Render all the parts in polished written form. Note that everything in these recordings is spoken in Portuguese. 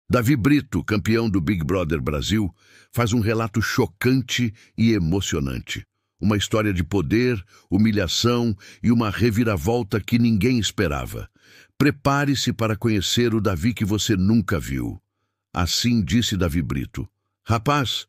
Davi Brito, campeão do Big Brother Brasil, faz um relato chocante e emocionante. Uma história de poder, humilhação e uma reviravolta que ninguém esperava. Prepare-se para conhecer o Davi que você nunca viu. Assim disse Davi Brito. Rapaz,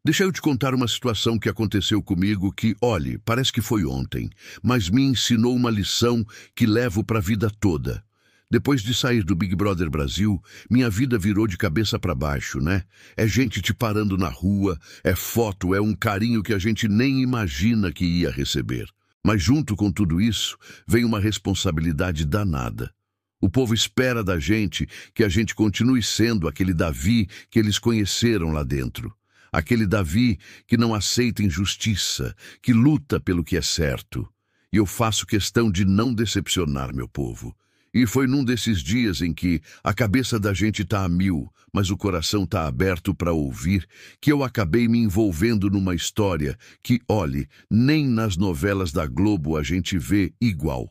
deixa eu te contar uma situação que aconteceu comigo que, olhe, parece que foi ontem, mas me ensinou uma lição que levo para a vida toda. Depois de sair do Big Brother Brasil, minha vida virou de cabeça para baixo, né? É gente te parando na rua, é foto, é um carinho que a gente nem imagina que ia receber. Mas junto com tudo isso, vem uma responsabilidade danada. O povo espera da gente que a gente continue sendo aquele Davi que eles conheceram lá dentro. Aquele Davi que não aceita injustiça, que luta pelo que é certo. E eu faço questão de não decepcionar meu povo. E foi num desses dias em que a cabeça da gente tá a mil, mas o coração tá aberto para ouvir, que eu acabei me envolvendo numa história que, olhe, nem nas novelas da Globo a gente vê igual.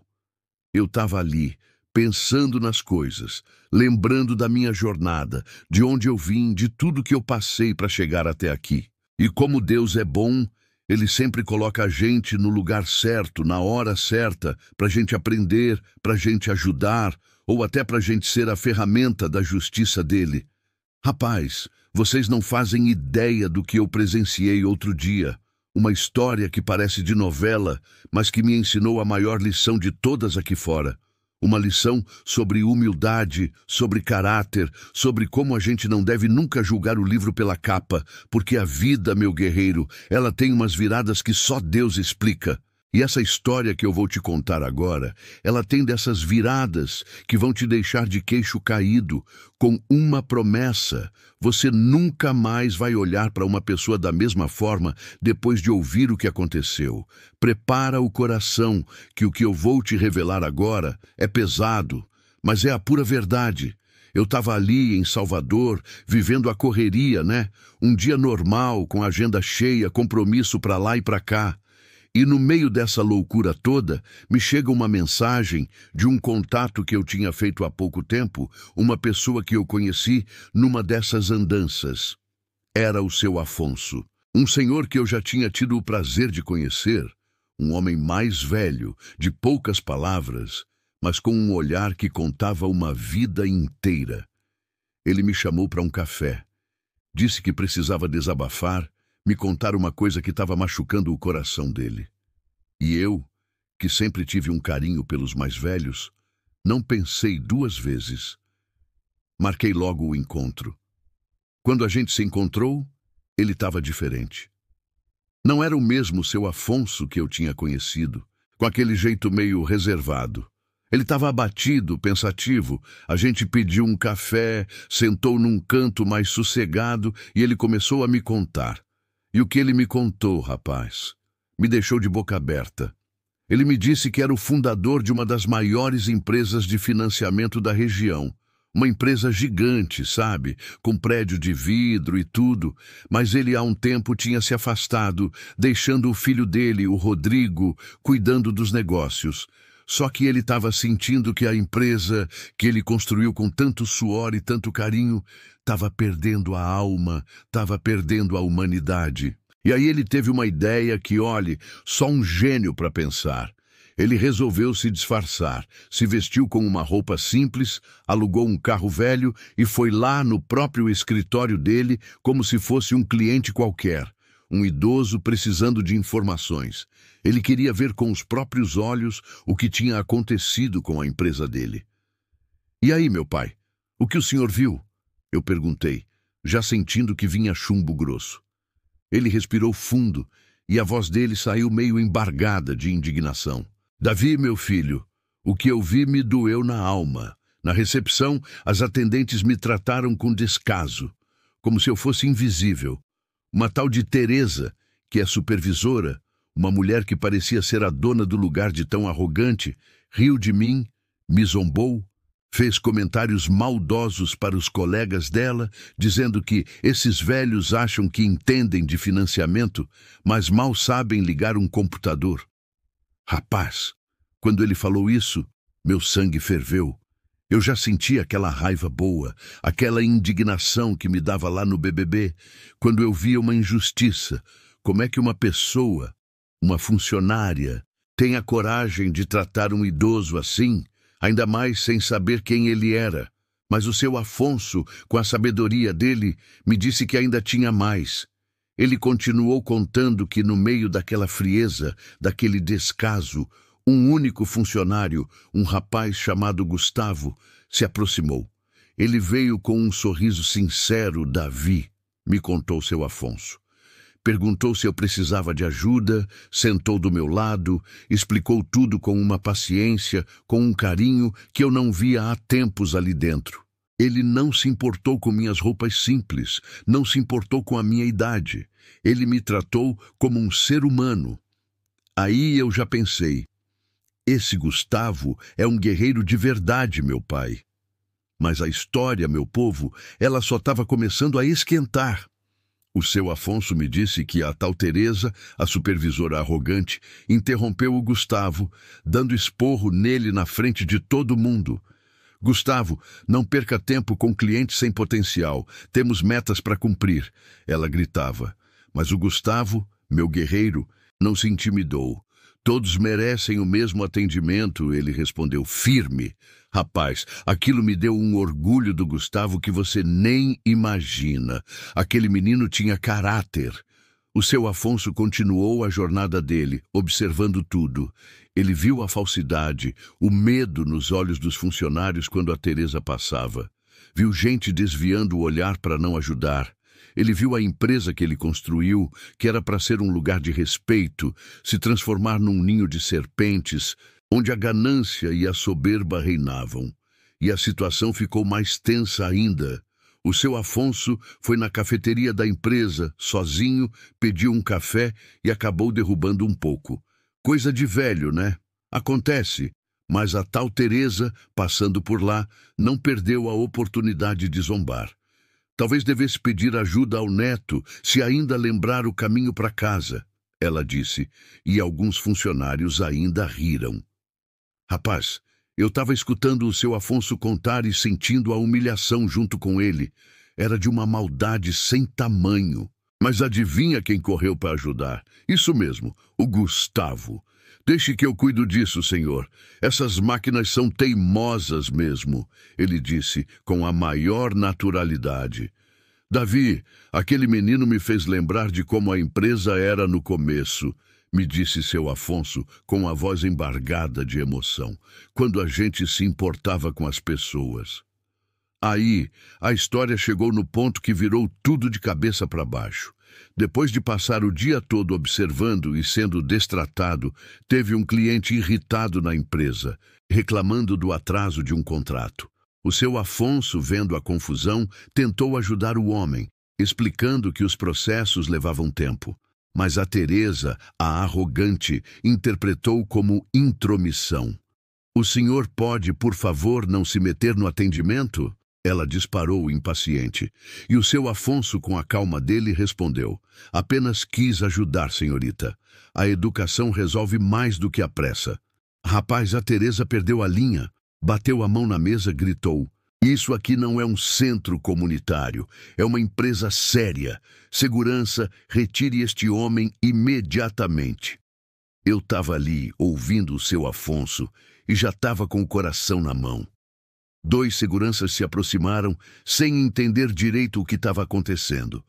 Eu tava ali, pensando nas coisas, lembrando da minha jornada, de onde eu vim, de tudo que eu passei para chegar até aqui. E como Deus é bom, Ele sempre coloca a gente no lugar certo, na hora certa, para a gente aprender, para a gente ajudar, ou até para a gente ser a ferramenta da justiça dele. Rapaz, vocês não fazem ideia do que eu presenciei outro dia. Uma história que parece de novela, mas que me ensinou a maior lição de todas aqui fora. Uma lição sobre humildade, sobre caráter, sobre como a gente não deve nunca julgar o livro pela capa, porque a vida, meu guerreiro, ela tem umas viradas que só Deus explica. E essa história que eu vou te contar agora, ela tem dessas viradas que vão te deixar de queixo caído, com uma promessa. Você nunca mais vai olhar para uma pessoa da mesma forma depois de ouvir o que aconteceu. Prepara o coração, que o que eu vou te revelar agora é pesado, mas é a pura verdade. Eu estava ali em Salvador, vivendo a correria, né? Um dia normal, com agenda cheia, compromisso para lá e para cá. E no meio dessa loucura toda, me chega uma mensagem de um contato que eu tinha feito há pouco tempo, uma pessoa que eu conheci numa dessas andanças. Era o seu Afonso, um senhor que eu já tinha tido o prazer de conhecer, um homem mais velho, de poucas palavras, mas com um olhar que contava uma vida inteira. Ele me chamou para um café, disse que precisava desabafar, me contar uma coisa que estava machucando o coração dele. E eu, que sempre tive um carinho pelos mais velhos, não pensei duas vezes. Marquei logo o encontro. Quando a gente se encontrou, ele estava diferente. Não era o mesmo seu Afonso que eu tinha conhecido, com aquele jeito meio reservado. Ele estava abatido, pensativo. A gente pediu um café, sentou num canto mais sossegado e ele começou a me contar. E o que ele me contou, rapaz, me deixou de boca aberta. Ele me disse que era o fundador de uma das maiores empresas de financiamento da região. Uma empresa gigante, sabe? Com prédio de vidro e tudo. Mas ele há um tempo tinha se afastado, deixando o filho dele, o Rodrigo, cuidando dos negócios. Só que ele estava sentindo que a empresa que ele construiu com tanto suor e tanto carinho estava perdendo a alma, estava perdendo a humanidade. E aí ele teve uma ideia que, olhe, só um gênio para pensar. Ele resolveu se disfarçar, se vestiu com uma roupa simples, alugou um carro velho e foi lá no próprio escritório dele como se fosse um cliente qualquer, um idoso precisando de informações. Ele queria ver com os próprios olhos o que tinha acontecido com a empresa dele. E aí, meu pai, o que o senhor viu? Eu perguntei, já sentindo que vinha chumbo grosso. Ele respirou fundo e a voz dele saiu meio embargada de indignação. Davi, meu filho, o que eu vi me doeu na alma. Na recepção, as atendentes me trataram com descaso, como se eu fosse invisível. Uma tal de Teresa, que é supervisora, uma mulher que parecia ser a dona do lugar de tão arrogante, riu de mim, me zombou, fez comentários maldosos para os colegas dela, dizendo que esses velhos acham que entendem de financiamento, mas mal sabem ligar um computador. Rapaz, quando ele falou isso, meu sangue ferveu. Eu já sentia aquela raiva boa, aquela indignação que me dava lá no BBB, quando eu via uma injustiça. Como é que uma pessoa, uma funcionária, tem a coragem de tratar um idoso assim, ainda mais sem saber quem ele era? Mas o seu Afonso, com a sabedoria dele, me disse que ainda tinha mais. Ele continuou contando que no meio daquela frieza, daquele descaso, um único funcionário, um rapaz chamado Gustavo, se aproximou. Ele veio com um sorriso sincero. Davi, me contou seu Afonso. Perguntou se eu precisava de ajuda, sentou do meu lado, explicou tudo com uma paciência, com um carinho que eu não via há tempos ali dentro. Ele não se importou com minhas roupas simples, não se importou com a minha idade. Ele me tratou como um ser humano. Aí eu já pensei, esse Gustavo é um guerreiro de verdade, meu pai. Mas a história, meu povo, ela só estava começando a esquentar. O seu Afonso me disse que a tal Teresa, a supervisora arrogante, interrompeu o Gustavo, dando esporro nele na frente de todo mundo. Gustavo, não perca tempo com clientes sem potencial. Temos metas para cumprir, ela gritava. Mas o Gustavo, meu guerreiro, não se intimidou. Todos merecem o mesmo atendimento, ele respondeu firme. Rapaz, aquilo me deu um orgulho do Gustavo que você nem imagina. Aquele menino tinha caráter. O seu Afonso continuou a jornada dele, observando tudo. Ele viu a falsidade, o medo nos olhos dos funcionários quando a Teresa passava. Viu gente desviando o olhar para não ajudar. Ele viu a empresa que ele construiu, que era para ser um lugar de respeito, se transformar num ninho de serpentes, onde a ganância e a soberba reinavam. E a situação ficou mais tensa ainda. O seu Afonso foi na cafeteria da empresa, sozinho, pediu um café e acabou derrubando um pouco. Coisa de velho, né? Acontece. Mas a tal Teresa, passando por lá, não perdeu a oportunidade de zombar. Talvez devesse pedir ajuda ao neto, se ainda lembrar o caminho para casa, ela disse, e alguns funcionários ainda riram. Rapaz, eu estava escutando o seu Afonso contar e sentindo a humilhação junto com ele. Era de uma maldade sem tamanho. Mas adivinha quem correu para ajudar? Isso mesmo, o Gustavo. Deixe que eu cuido disso, senhor. Essas máquinas são teimosas mesmo, ele disse com a maior naturalidade. Davi, aquele menino me fez lembrar de como a empresa era no começo, me disse seu Afonso com a voz embargada de emoção, quando a gente se importava com as pessoas. Aí, a história chegou no ponto que virou tudo de cabeça para baixo. Depois de passar o dia todo observando e sendo destratado, teve um cliente irritado na empresa, reclamando do atraso de um contrato. O seu Afonso, vendo a confusão, tentou ajudar o homem, explicando que os processos levavam tempo. Mas a Teresa, a arrogante, interpretou como intromissão. O senhor pode, por favor, não se meter no atendimento? Ela disparou impaciente, e o seu Afonso, com a calma dele, respondeu: apenas quis ajudar, senhorita. A educação resolve mais do que a pressa. Rapaz, a Teresa perdeu a linha, bateu a mão na mesa, gritou: isso aqui não é um centro comunitário, é uma empresa séria. Segurança, retire este homem imediatamente. Eu estava ali, ouvindo o seu Afonso, e já estava com o coração na mão. 2 seguranças se aproximaram, sem entender direito o que estava acontecendo.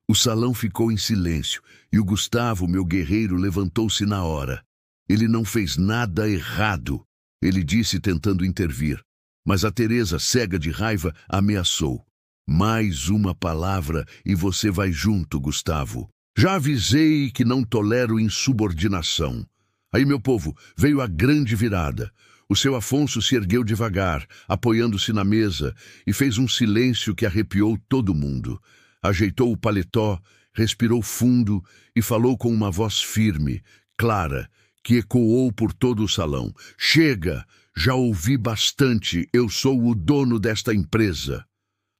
O salão ficou em silêncio, e o Gustavo, meu guerreiro, levantou-se na hora. Ele não fez nada errado, ele disse tentando intervir. Mas a Teresa, cega de raiva, ameaçou. Mais uma palavra e você vai junto, Gustavo. Já avisei que não tolero insubordinação. Aí, meu povo, veio a grande virada. O seu Afonso se ergueu devagar, apoiando-se na mesa, e fez um silêncio que arrepiou todo mundo. Ajeitou o paletó, respirou fundo e falou com uma voz firme, clara, que ecoou por todo o salão. Chega! Já ouvi bastante, eu sou o dono desta empresa.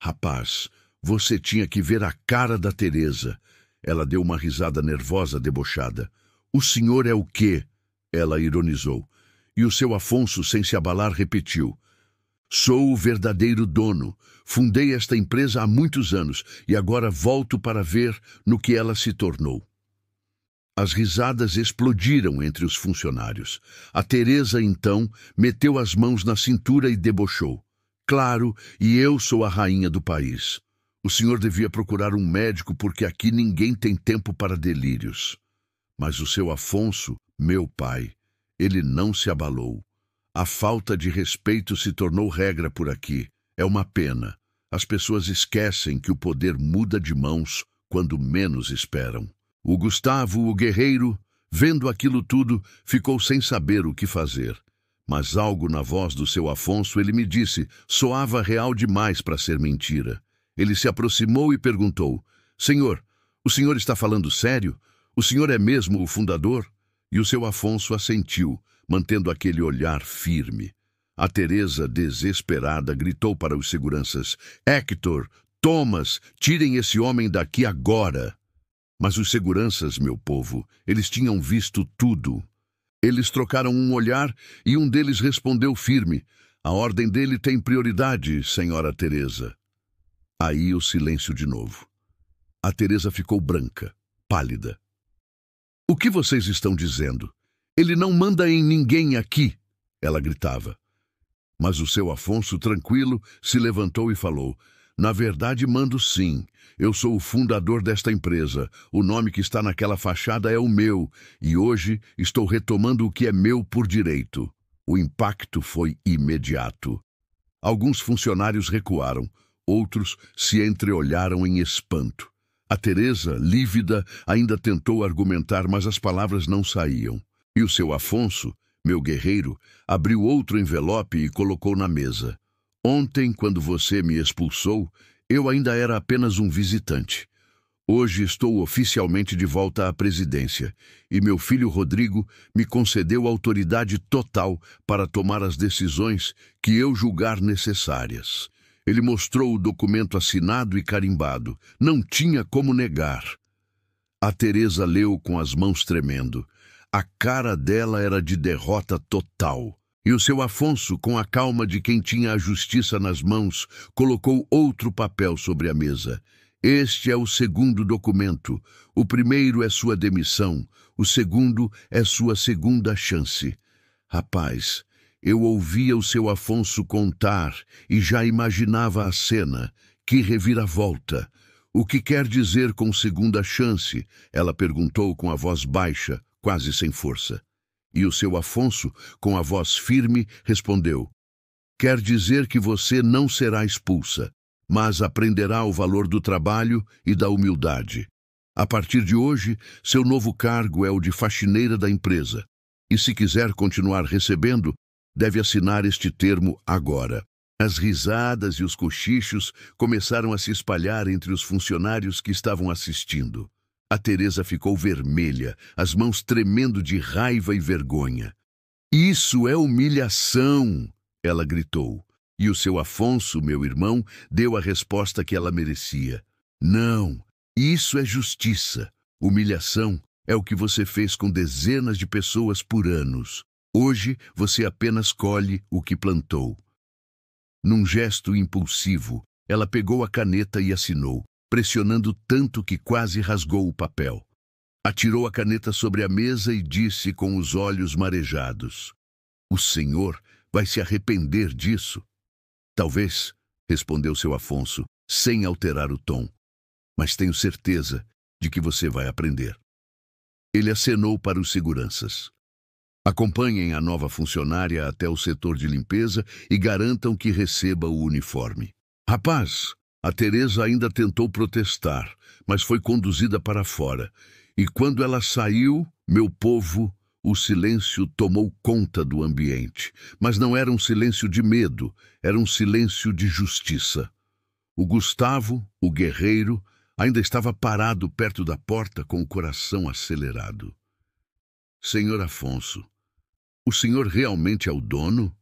Rapaz, você tinha que ver a cara da Teresa. Ela deu uma risada nervosa, debochada. O senhor é o quê? Ela ironizou. E o seu Afonso, sem se abalar, repetiu: Sou o verdadeiro dono. Fundei esta empresa há muitos anos e agora volto para ver no que ela se tornou. As risadas explodiram entre os funcionários. A Teresa, então, meteu as mãos na cintura e debochou. Claro, e eu sou a rainha do país. O senhor devia procurar um médico porque aqui ninguém tem tempo para delírios. Mas o seu Afonso, meu pai, ele não se abalou. A falta de respeito se tornou regra por aqui. É uma pena. As pessoas esquecem que o poder muda de mãos quando menos esperam. O Gustavo, o guerreiro, vendo aquilo tudo, ficou sem saber o que fazer. Mas algo na voz do seu Afonso, ele me disse, soava real demais para ser mentira. Ele se aproximou e perguntou, Senhor, o senhor está falando sério? O senhor é mesmo o fundador? E o seu Afonso assentiu, mantendo aquele olhar firme. A Teresa, desesperada, gritou para os seguranças, Hector, Thomas, tirem esse homem daqui agora. Mas os seguranças, meu povo, eles tinham visto tudo. Eles trocaram um olhar e um deles respondeu firme, a ordem dele tem prioridade, senhora Teresa. Aí o silêncio de novo. A Teresa ficou branca, pálida. O que vocês estão dizendo? Ele não manda em ninguém aqui, ela gritava. Mas o seu Afonso, tranquilo, se levantou e falou, na verdade mando sim. Eu sou o fundador desta empresa. O nome que está naquela fachada é o meu, e hoje estou retomando o que é meu por direito. O impacto foi imediato. Alguns funcionários recuaram, outros se entreolharam em espanto. A Teresa, lívida, ainda tentou argumentar, mas as palavras não saíam. E o seu Afonso, meu guerreiro, abriu outro envelope e colocou na mesa. Ontem, quando você me expulsou, eu ainda era apenas um visitante. Hoje estou oficialmente de volta à presidência e meu filho Rodrigo me concedeu autoridade total para tomar as decisões que eu julgar necessárias. Ele mostrou o documento assinado e carimbado. Não tinha como negar. A Teresa leu com as mãos tremendo. A cara dela era de derrota total. E o seu Afonso, com a calma de quem tinha a justiça nas mãos, colocou outro papel sobre a mesa. Este é o segundo documento. O primeiro é sua demissão. O segundo é sua segunda chance. Rapaz, eu ouvia o seu Afonso contar e já imaginava a cena. Que reviravolta! O que quer dizer com segunda chance? Ela perguntou com a voz baixa, quase sem força. E o seu Afonso, com a voz firme, respondeu, quer dizer que você não será expulsa, mas aprenderá o valor do trabalho e da humildade. A partir de hoje, seu novo cargo é o de faxineira da empresa. E se quiser continuar recebendo, deve assinar este termo agora. As risadas e os cochichos começaram a se espalhar entre os funcionários que estavam assistindo. A Teresa ficou vermelha, as mãos tremendo de raiva e vergonha. Isso é humilhação, ela gritou. E o seu Afonso, meu irmão, deu a resposta que ela merecia. Não, isso é justiça. Humilhação é o que você fez com dezenas de pessoas por anos. Hoje você apenas colhe o que plantou. Num gesto impulsivo, ela pegou a caneta e assinou, pressionando tanto que quase rasgou o papel. Atirou a caneta sobre a mesa e disse com os olhos marejados, o senhor vai se arrepender disso. Talvez, respondeu seu Afonso, sem alterar o tom, mas tenho certeza de que você vai aprender. Ele acenou para os seguranças. Acompanhem a nova funcionária até o setor de limpeza e garantam que receba o uniforme. Rapaz! A Teresa ainda tentou protestar, mas foi conduzida para fora. E quando ela saiu, meu povo, o silêncio tomou conta do ambiente. Mas não era um silêncio de medo, era um silêncio de justiça. O Gustavo, o guerreiro, ainda estava parado perto da porta com o coração acelerado. Senhor Afonso, o senhor realmente é o dono?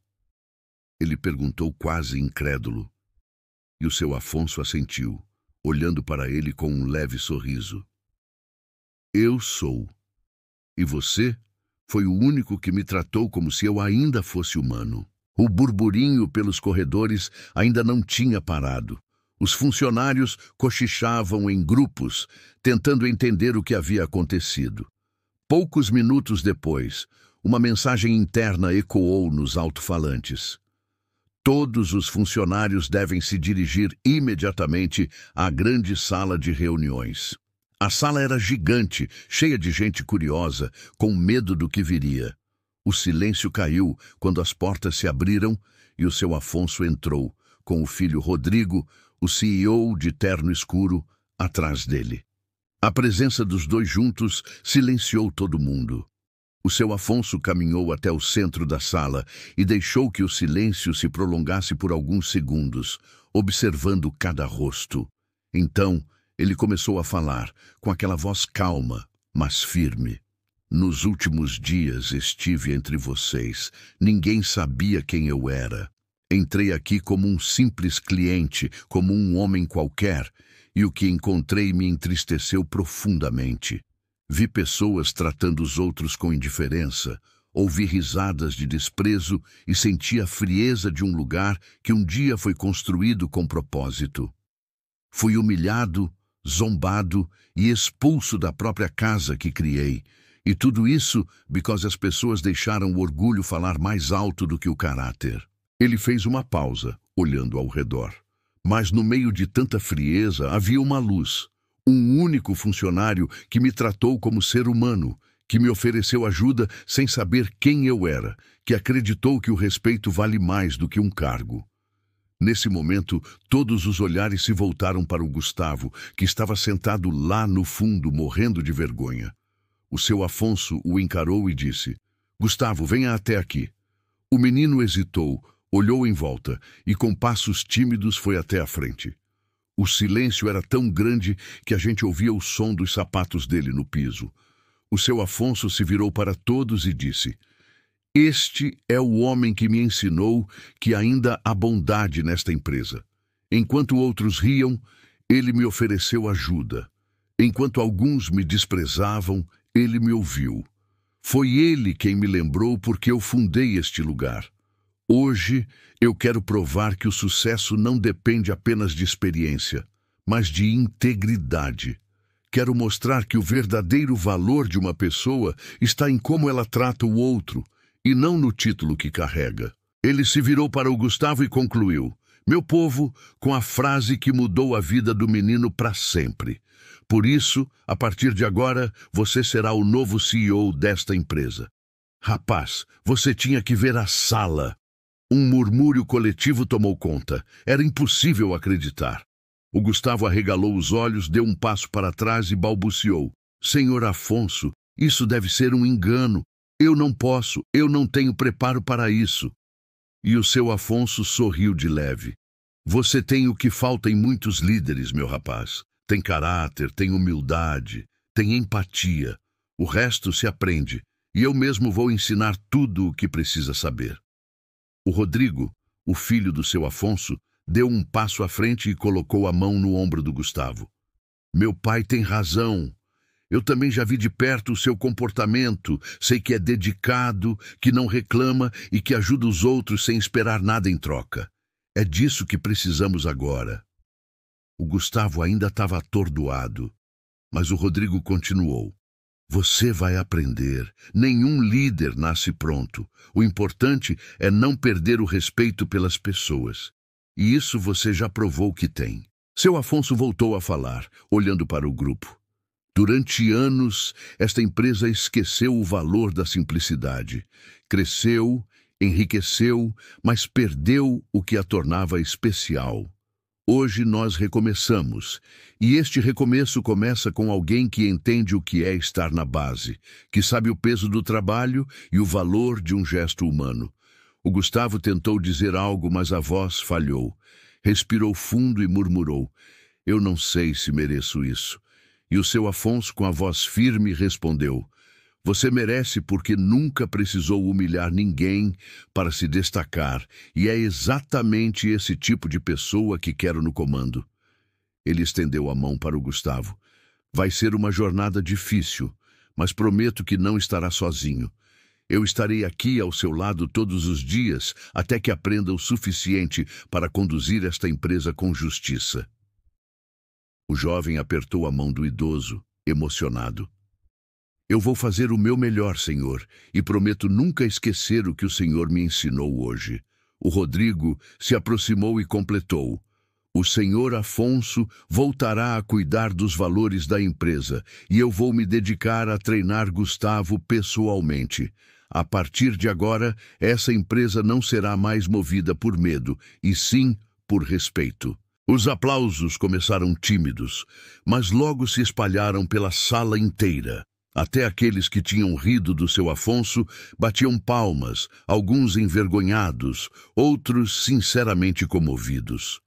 Ele perguntou quase incrédulo. E o seu Afonso assentiu, olhando para ele com um leve sorriso. Eu sou. E você foi o único que me tratou como se eu ainda fosse humano. O burburinho pelos corredores ainda não tinha parado. Os funcionários cochichavam em grupos, tentando entender o que havia acontecido. Poucos minutos depois, uma mensagem interna ecoou nos alto-falantes. Todos os funcionários devem se dirigir imediatamente à grande sala de reuniões. A sala era gigante, cheia de gente curiosa, com medo do que viria. O silêncio caiu quando as portas se abriram e o seu Afonso entrou, com o filho Rodrigo, o CEO de terno escuro, atrás dele. A presença dos dois juntos silenciou todo mundo. O seu Afonso caminhou até o centro da sala e deixou que o silêncio se prolongasse por alguns segundos, observando cada rosto. Então, ele começou a falar, com aquela voz calma, mas firme. Nos últimos dias estive entre vocês. Ninguém sabia quem eu era. Entrei aqui como um simples cliente, como um homem qualquer, e o que encontrei me entristeceu profundamente. Vi pessoas tratando os outros com indiferença, ouvi risadas de desprezo e senti a frieza de um lugar que um dia foi construído com propósito. Fui humilhado, zombado e expulso da própria casa que criei. E tudo isso porque as pessoas deixaram o orgulho falar mais alto do que o caráter. Ele fez uma pausa, olhando ao redor. Mas no meio de tanta frieza havia uma luz. Um único funcionário que me tratou como ser humano, que me ofereceu ajuda sem saber quem eu era, que acreditou que o respeito vale mais do que um cargo. Nesse momento, todos os olhares se voltaram para o Gustavo, que estava sentado lá no fundo, morrendo de vergonha. O seu Afonso o encarou e disse: "Gustavo, venha até aqui." O menino hesitou, olhou em volta e com passos tímidos foi até a frente. O silêncio era tão grande que a gente ouvia o som dos sapatos dele no piso. O seu Afonso se virou para todos e disse: "Este é o homem que me ensinou que ainda há bondade nesta empresa. Enquanto outros riam, ele me ofereceu ajuda. Enquanto alguns me desprezavam, ele me ouviu. Foi ele quem me lembrou porque eu fundei este lugar. Hoje, eu quero provar que o sucesso não depende apenas de experiência, mas de integridade. Quero mostrar que o verdadeiro valor de uma pessoa está em como ela trata o outro, e não no título que carrega." Ele se virou para o Gustavo e concluiu: "Meu povo", com a frase que mudou a vida do menino para sempre. "Por isso, a partir de agora, você será o novo CEO desta empresa." Rapaz, você tinha que ver a sala. Um murmúrio coletivo tomou conta. Era impossível acreditar. O Gustavo arregalou os olhos, deu um passo para trás e balbuciou: "Senhor Afonso, isso deve ser um engano. Eu não posso, eu não tenho preparo para isso." E o seu Afonso sorriu de leve. "Você tem o que falta em muitos líderes, meu rapaz. Tem caráter, tem humildade, tem empatia. O resto se aprende, e eu mesmo vou ensinar tudo o que precisa saber." O Rodrigo, o filho do seu Afonso, deu um passo à frente e colocou a mão no ombro do Gustavo. "Meu pai tem razão. Eu também já vi de perto o seu comportamento. Sei que é dedicado, que não reclama e que ajuda os outros sem esperar nada em troca. É disso que precisamos agora." O Gustavo ainda estava atordoado, mas o Rodrigo continuou: "Você vai aprender. Nenhum líder nasce pronto. O importante é não perder o respeito pelas pessoas. E isso você já provou que tem." Seu Afonso voltou a falar, olhando para o grupo. "Durante anos, esta empresa esqueceu o valor da simplicidade. Cresceu, enriqueceu, mas perdeu o que a tornava especial. Hoje nós recomeçamos, e este recomeço começa com alguém que entende o que é estar na base, que sabe o peso do trabalho e o valor de um gesto humano." O Gustavo tentou dizer algo, mas a voz falhou. Respirou fundo e murmurou: "Eu não sei se mereço isso." E o seu Afonso, com a voz firme, respondeu: "Você merece porque nunca precisou humilhar ninguém para se destacar, e é exatamente esse tipo de pessoa que quero no comando." Ele estendeu a mão para o Gustavo. "Vai ser uma jornada difícil, mas prometo que não estará sozinho. Eu estarei aqui ao seu lado todos os dias até que aprenda o suficiente para conduzir esta empresa com justiça. O jovem apertou a mão do idoso, emocionado. Eu vou fazer o meu melhor, senhor, e prometo nunca esquecer o que o senhor me ensinou hoje. O Rodrigo se aproximou e completou. O senhor Afonso voltará a cuidar dos valores da empresa e eu vou me dedicar a treinar Gustavo pessoalmente. A partir de agora, essa empresa não será mais movida por medo, e sim por respeito. Os aplausos começaram tímidos, mas logo se espalharam pela sala inteira. Até aqueles que tinham rido do seu Afonso batiam palmas, alguns envergonhados, outros sinceramente comovidos.